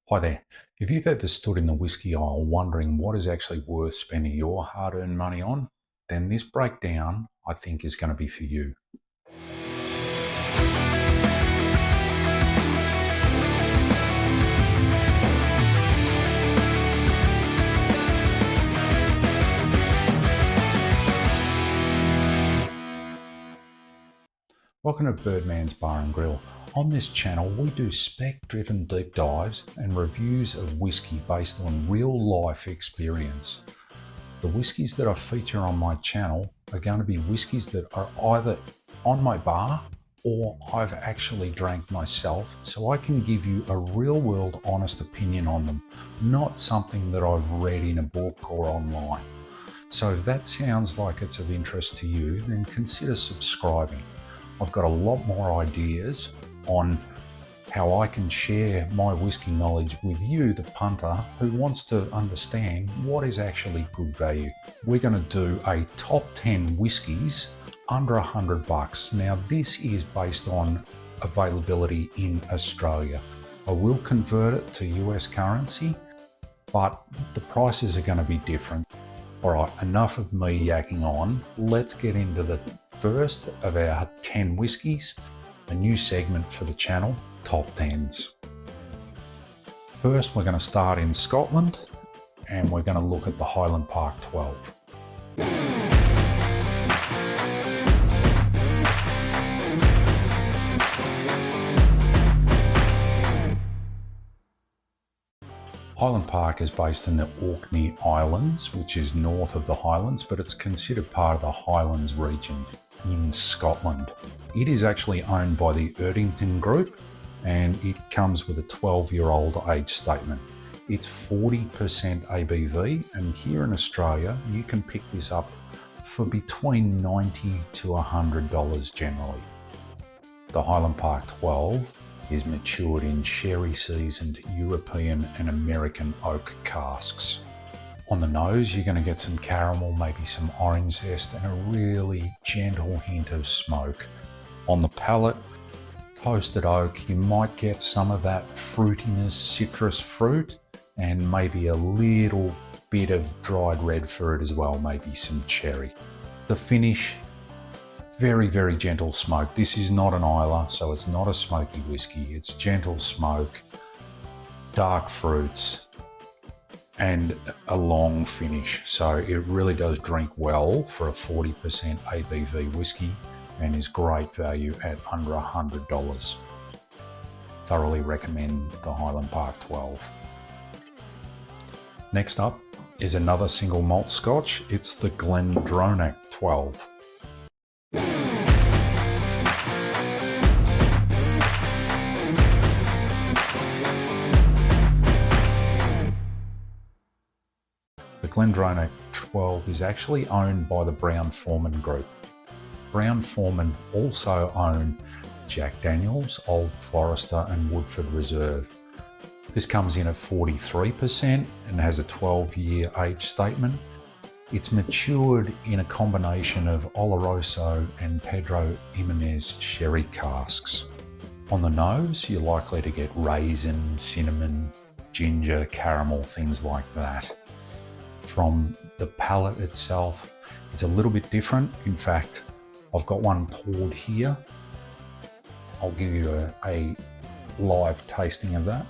Hi there. If you've ever stood in the Whisky Aisle wondering what is actually worth spending your hard-earned money on, then this breakdown, I think, is going to be for you. Welcome to Birdman's Bar and Grill. On this channel, we do spec-driven deep dives and reviews of whiskey based on real-life experience. The whiskies that I feature on my channel are going to be whiskies that are either on my bar or I've actually drank myself, so I can give you a real-world honest opinion on them, not something that I've read in a book or online. So if that sounds like it's of interest to you, then consider subscribing. I've got a lot more ideas on how I can share my whiskey knowledge with you, the punter, who wants to understand what is actually good value. We're going to do a top 10 whiskies under $100. Now this is based on availability in Australia. I will convert it to US currency, but the prices are going to be different. All right, enough of me yakking on. Let's get into the first of our 10 whiskies, a new segment for the channel, Top 10s. First, we're going to start in Scotland and we're going to look at the Highland Park 12. Highland Park is based in the Orkney Islands, which is north of the Highlands, but it's considered part of the Highlands region in Scotland. It is actually owned by the Erdington Group and it comes with a 12-year-old age statement. It's 40% ABV, and here in Australia you can pick this up for between $90 to $100 generally. The Highland Park 12 is matured in sherry-seasoned European and American oak casks. On the nose, you're going to get some caramel, maybe some orange zest, and a really gentle hint of smoke. On the palate, toasted oak, you might get some of that fruitiness, citrus fruit, and maybe a little bit of dried red fruit as well, maybe some cherry. The finish, very, very gentle smoke. This is not an Islay, so it's not a smoky whiskey. It's gentle smoke, dark fruits, and a long finish. So it really does drink well for a 40% ABV whiskey and is great value at under $100. Thoroughly recommend the Highland Park 12. Next up is another single malt Scotch. It's the Glendronach 12. The Glendronach 12 is actually owned by the Brown-Forman Group. Brown-Forman also own Jack Daniel's, Old Forester and Woodford Reserve. This comes in at 43% and has a 12-year age statement. It's matured in a combination of Oloroso and Pedro Jimenez sherry casks. On the nose, you're likely to get raisin, cinnamon, ginger, caramel, things like that. From the palate itself, it's a little bit different. In fact, I've got one poured here. I'll give you a live tasting of that.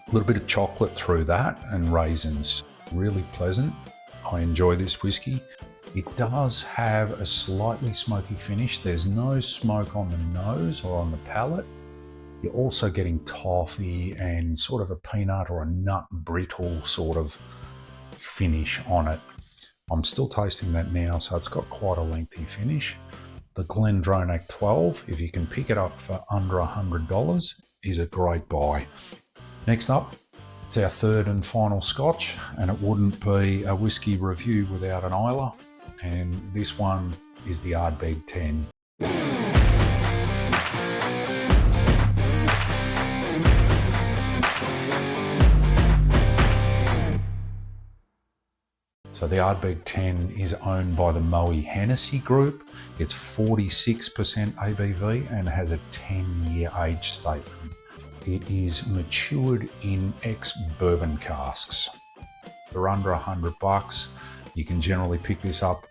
A little bit of chocolate through that and raisins, really pleasant. I enjoy this whiskey. It does have a slightly smoky finish. There's no smoke on the nose or on the palate. You're also getting toffee and sort of a peanut or a nut brittle sort of finish on it. I'm still tasting that now, so it's got quite a lengthy finish. The Glendronach 12, if you can pick it up for under $100, is a great buy. Next up, it's our third and final Scotch, and it wouldn't be a whiskey review without an Islay, and this one is the Ardbeg 10. So So the Ardbeg 10 is owned by the Moët Hennessy Group. It's 46% ABV and has a 10-year age statement. It is matured in ex-bourbon casks. They're under $100. You can generally pick this up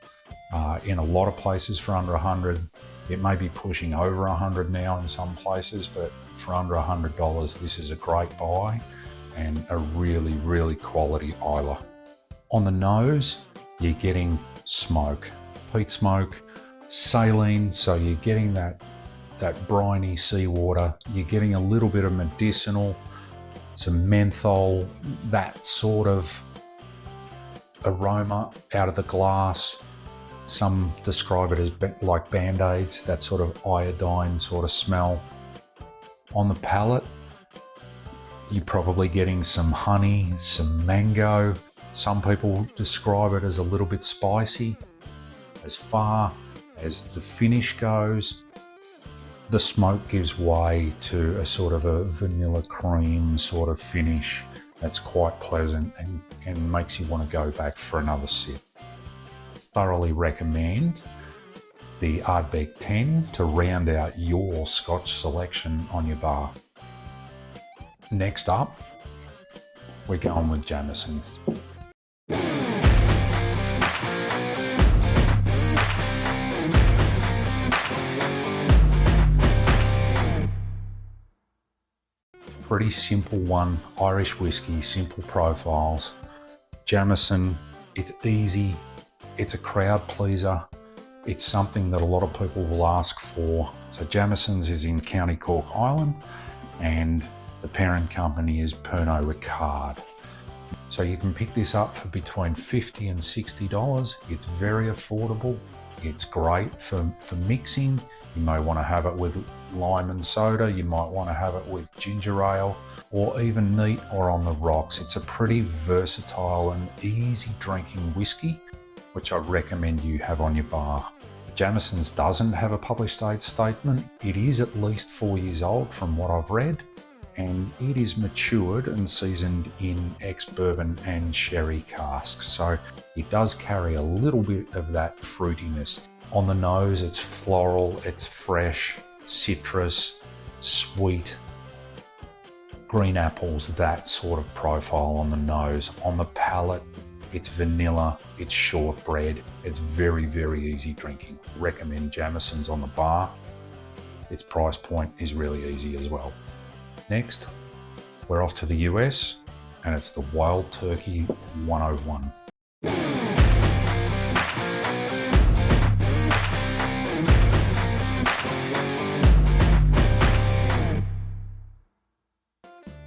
in a lot of places for under 100. It may be pushing over 100 now in some places, but for under $100, this is a great buy and a really, really quality Islay. On the nose, you're getting smoke, peat smoke, saline, so you're getting that briny seawater. You're getting a little bit of medicinal, some menthol, that sort of aroma out of the glass. Some describe it as like Band-Aids, that sort of iodine sort of smell. On the palate, you're probably getting some honey, some mango. Some people describe it as a little bit spicy. As far as the finish goes, the smoke gives way to a sort of a vanilla cream sort of finish that's quite pleasant and makes you want to go back for another sip. Thoroughly recommend the Ardbeg 10 to round out your Scotch selection on your bar. Next up, we're going with Jameson. Pretty simple one, Irish whiskey, simple profiles. Jameson, it's easy, it's a crowd pleaser, it's something that a lot of people will ask for. So Jameson's is in County Cork, Ireland, and the parent company is Pernod Ricard. So you can pick this up for between $50 and $60. It's very affordable. It's great for mixing. You may want to have it with lime and soda. You might want to have it with ginger ale or even neat or on the rocks. It's a pretty versatile and easy drinking whiskey, which I recommend you have on your bar. Jameson's doesn't have a published age statement. It is at least 4 years old from what I've read, and it is matured and seasoned in ex-bourbon and sherry casks. So it does carry a little bit of that fruitiness. On the nose, it's floral, it's fresh, citrus, sweet, green apples, that sort of profile on the nose. On the palate, it's vanilla, it's shortbread, it's very, very easy drinking. Recommend Jameson's on the bar. Its price point is really easy as well. Next, we're off to the US, and it's the Wild Turkey 101.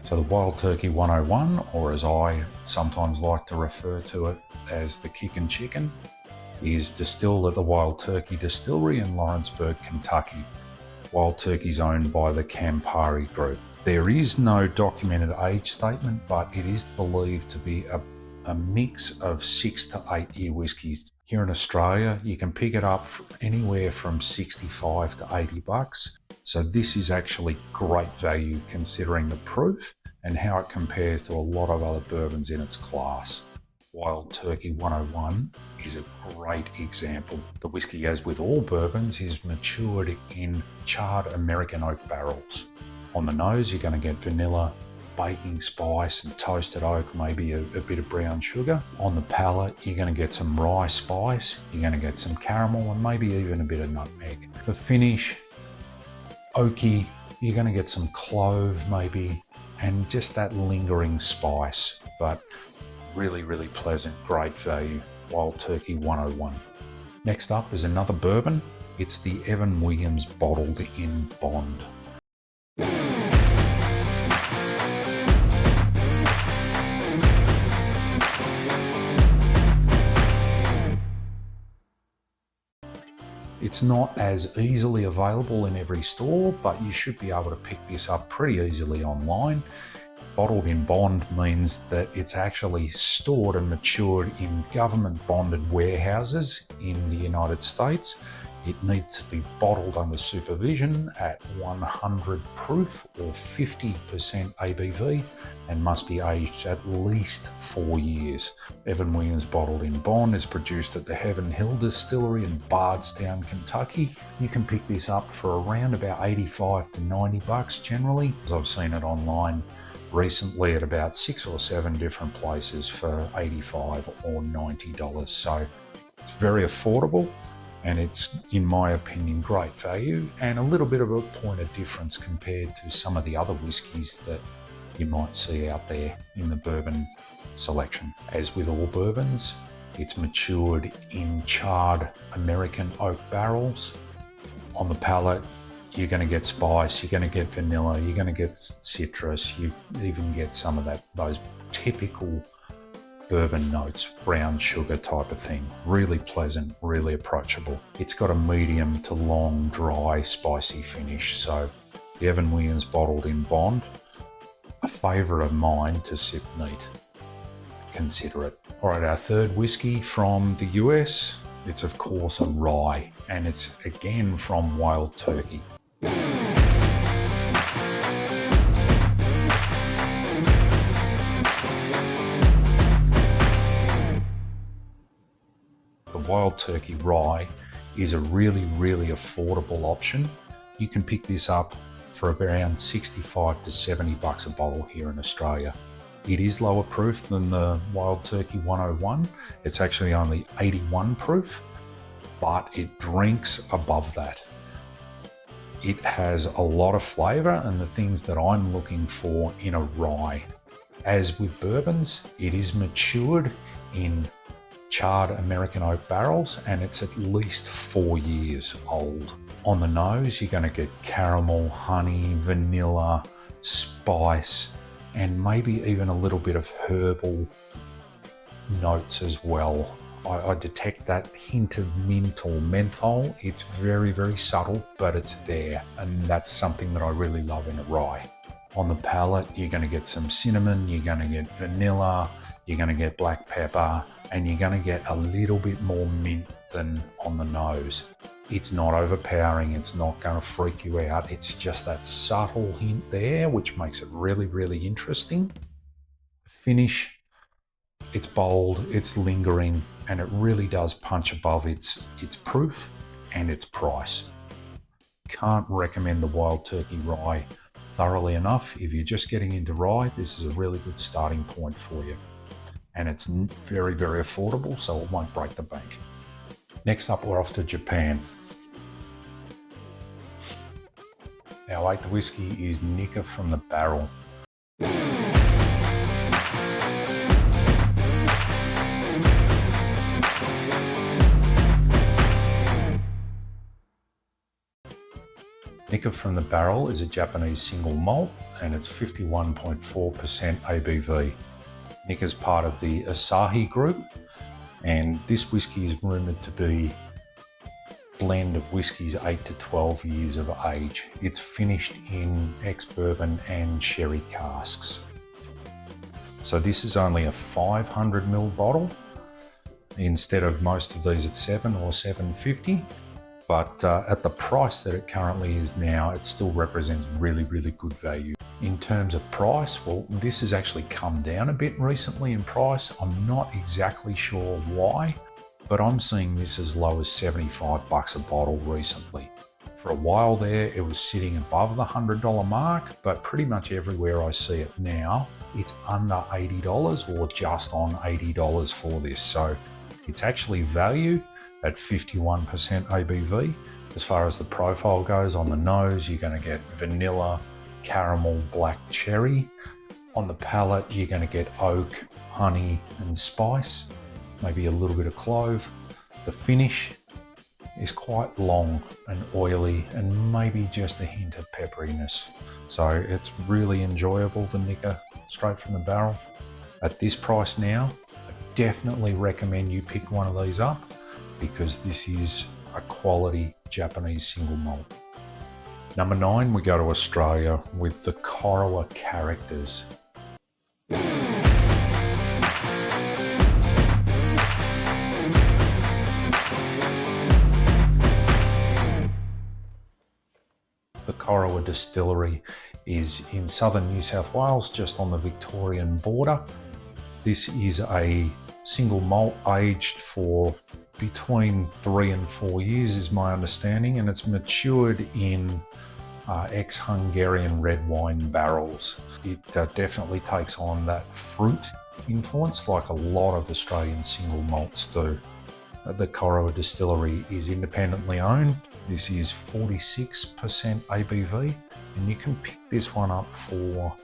So the Wild Turkey 101, or as I sometimes like to refer to it as the Kickin' Chicken, is distilled at the Wild Turkey Distillery in Lawrenceburg, Kentucky. Wild Turkey is owned by the Campari Group. There is no documented age statement, but it is believed to be a mix of 6 to 8 year whiskies. Here in Australia, you can pick it up anywhere from 65 to 80 bucks. So this is actually great value considering the proof and how it compares to a lot of other bourbons in its class. Wild Turkey 101 is a great example. The whiskey, as with all bourbons, is matured in charred American oak barrels. On the nose, you're going to get vanilla, baking spice and toasted oak, maybe a bit of brown sugar. On the palate, you're going to get some rye spice, you're going to get some caramel and maybe even a bit of nutmeg. The finish, oaky, you're going to get some clove maybe, and just that lingering spice, but really, really pleasant, great value. Wild Turkey 101. Next up is another bourbon. It's the Evan Williams Bottled in Bond. It's not as easily available in every store, but you should be able to pick this up pretty easily online. Bottled in bond means that it's actually stored and matured in government bonded warehouses in the United States. It needs to be bottled under supervision at 100 proof or 50% ABV and must be aged at least 4 years. Evan Williams Bottled in Bond is produced at the Heaven Hill Distillery in Bardstown, Kentucky. You can pick this up for around about 85 to 90 bucks generally. I've seen it online recently at about 6 or 7 different places for $85 or $90. So it's very affordable. And it's, in my opinion, great value and a little bit of a point of difference compared to some of the other whiskies that you might see out there in the bourbon selection. As with all bourbons, it's matured in charred American oak barrels. On the palate, you're going to get spice, you're going to get vanilla, you're going to get citrus, you even get some of those typical bourbon notes, brown sugar type of thing. Really pleasant, really approachable. It's got a medium to long, dry, spicy finish. So the Evan Williams Bottled in Bond, a favourite of mine to sip neat. Consider it. All right, our third whiskey from the US, it's of course a rye, and it's again from Wild Turkey. Wild Turkey Rye is a really affordable option. You can pick this up for around 65 to 70 bucks a bottle here in Australia. It is lower proof than the Wild Turkey 101. It's actually only 81 proof, but it drinks above that. It has a lot of flavour and the things that I'm looking for in a rye. As with bourbons, it is matured in charred American oak barrels and it's at least 4 years old. On the nose, you're going to get caramel, honey, vanilla, spice, and maybe even a little bit of herbal notes as well. I detect that hint of mint or menthol. It's very subtle, but it's there, and that's something that I really love in a rye. On the palate, you're going to get some cinnamon, you're going to get vanilla, you're going to get black pepper, and you're going to get a little bit more mint than on the nose. It's not overpowering, it's not going to freak you out, it's just that subtle hint there, which makes it really interesting. Finish, it's bold, it's lingering, and it really does punch above its proof and its price. Can't recommend the Wild Turkey Rye thoroughly enough. If you're just getting into rye, this is a really good starting point for you. And it's very affordable, so it won't break the bank. Next up, we're off to Japan. Our eighth whiskey is Nikka From the Barrel. Nikka From the Barrel is a Japanese single malt and it's 51.4% ABV. Nikka's part of the Asahi group, and this whiskey is rumoured to be a blend of whiskies 8 to 12 years of age. It's finished in ex-bourbon and sherry casks. So this is only a 500ml bottle instead of most of these at 7 or 750. But at the price that it currently is now, it still represents really good value. In terms of price, well, this has actually come down a bit recently in price. I'm not exactly sure why, but I'm seeing this as low as 75 bucks a bottle recently. For a while there, it was sitting above the $100 mark, but pretty much everywhere I see it now, it's under $80 or just on $80 for this. So it's actually value at 51% ABV. As far as the profile goes, on the nose, you're going to get vanilla, caramel, black cherry. On the palate, you're going to get oak, honey, and spice, maybe a little bit of clove. The finish is quite long and oily and maybe just a hint of pepperiness. So it's really enjoyable, the Nikka straight from the barrel. At this price now, I definitely recommend you pick one of these up because this is a quality Japanese single malt. Number 9, we go to Australia with the Corowa Characters. Corowa distillery is in southern New South Wales, just on the Victorian border. This is a single malt aged for between 3 and 4 years is my understanding, and it's matured in ex-Hungarian red wine barrels. It definitely takes on that fruit influence like a lot of Australian single malts do. The Corowa distillery is independently owned. This is 46% ABV, and you can pick this one up for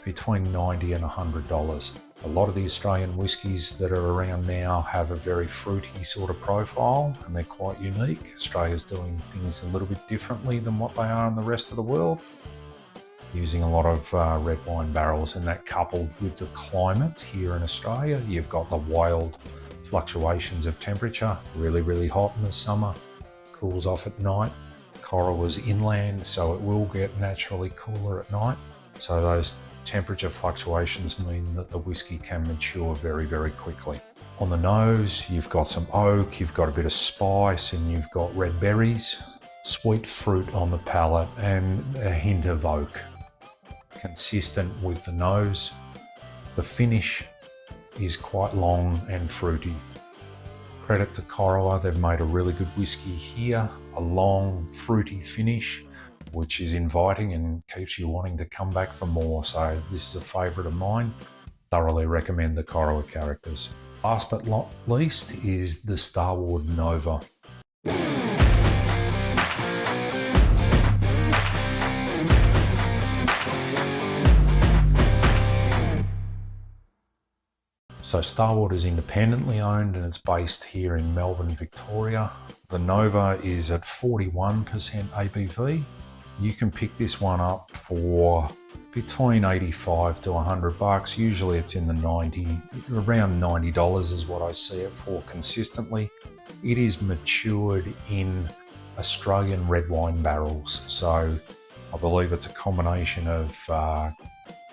between $90 and $100. A lot of the Australian whiskies that are around now have a very fruity sort of profile, and they're quite unique. Australia's doing things a little bit differently than what they are in the rest of the world, using a lot of red wine barrels, and that coupled with the climate here in Australia, you've got the wild fluctuations of temperature, really hot in the summer, cools off at night. Corowa's inland, so it will get naturally cooler at night. So those temperature fluctuations mean that the whiskey can mature very quickly. On the nose, you've got some oak, you've got a bit of spice, and you've got red berries, sweet fruit on the palate, and a hint of oak. Consistent with the nose. The finish is quite long and fruity. Credit to Corowa, they've made a really good whiskey here, a long fruity finish, which is inviting and keeps you wanting to come back for more. So this is a favourite of mine. Thoroughly recommend the Corowa Characters. Last but not least is the Starward Nova. So Starward is independently owned and it's based here in Melbourne, Victoria. The Nova is at 41% ABV. You can pick this one up for between 85 to 100 bucks. Usually it's in the around $90 is what I see it for consistently. It is matured in Australian red wine barrels. So I believe it's a combination of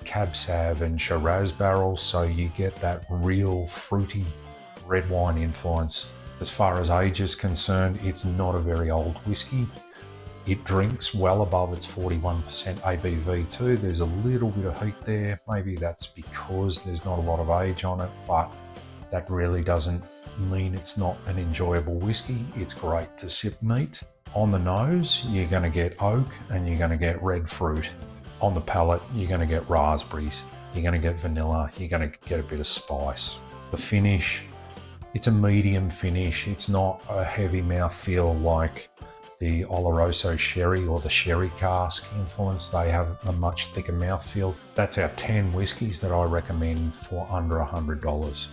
Cab Sav and Shiraz barrels, so you get that real fruity red wine influence. As far as age is concerned, it's not a very old whiskey. It drinks well above its 41% ABV too. There's a little bit of heat there. Maybe that's because there's not a lot of age on it, but that really doesn't mean it's not an enjoyable whiskey. It's great to sip neat. On the nose, you're going to get oak and you're going to get red fruit. On the palate, you're going to get raspberries, you're going to get vanilla, you're going to get a bit of spice. The finish, it's a medium finish. It's not a heavy mouthfeel like the Oloroso sherry or the sherry cask influence. They have a much thicker mouthfeel. That's our 10 whiskies that I recommend for under $100.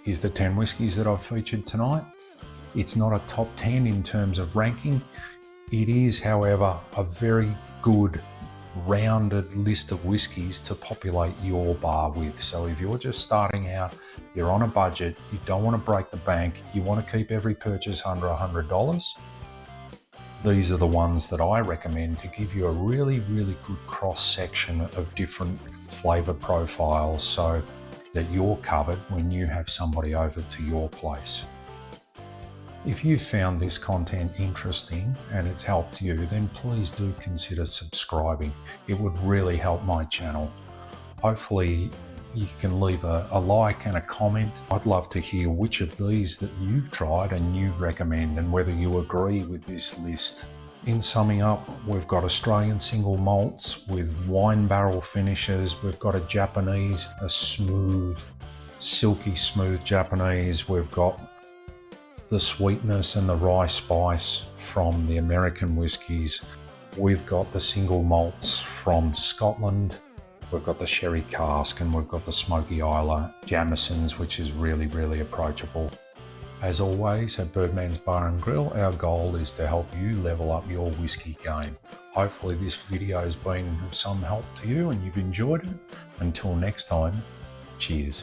Here's the 10 whiskies that I've featured tonight. It's not a top 10 in terms of ranking. It is, however, a very good rounded list of whiskies to populate your bar with. So if you're just starting out, you're on a budget, you don't want to break the bank, you want to keep every purchase under $100, these are the ones that I recommend to give you a really good cross-section of different flavour profiles so that you're covered when you have somebody over to your place. If you found this content interesting and it's helped you, then please do consider subscribing. It would really help my channel. Hopefully you can leave a like and a comment. I'd love to hear which of these that you've tried and you recommend and whether you agree with this list. In summing up, we've got Australian single malts with wine barrel finishes. We've got a Japanese, a smooth, silky smooth Japanese. We've got the sweetness and the rye spice from the American whiskies. We've got the single malts from Scotland. We've got the sherry cask and we've got the Smoky Isle Jamesons, which is really approachable. As always, at Birdman's Bar and Grill, our goal is to help you level up your whiskey game. Hopefully this video has been of some help to you and you've enjoyed it. Until next time, cheers.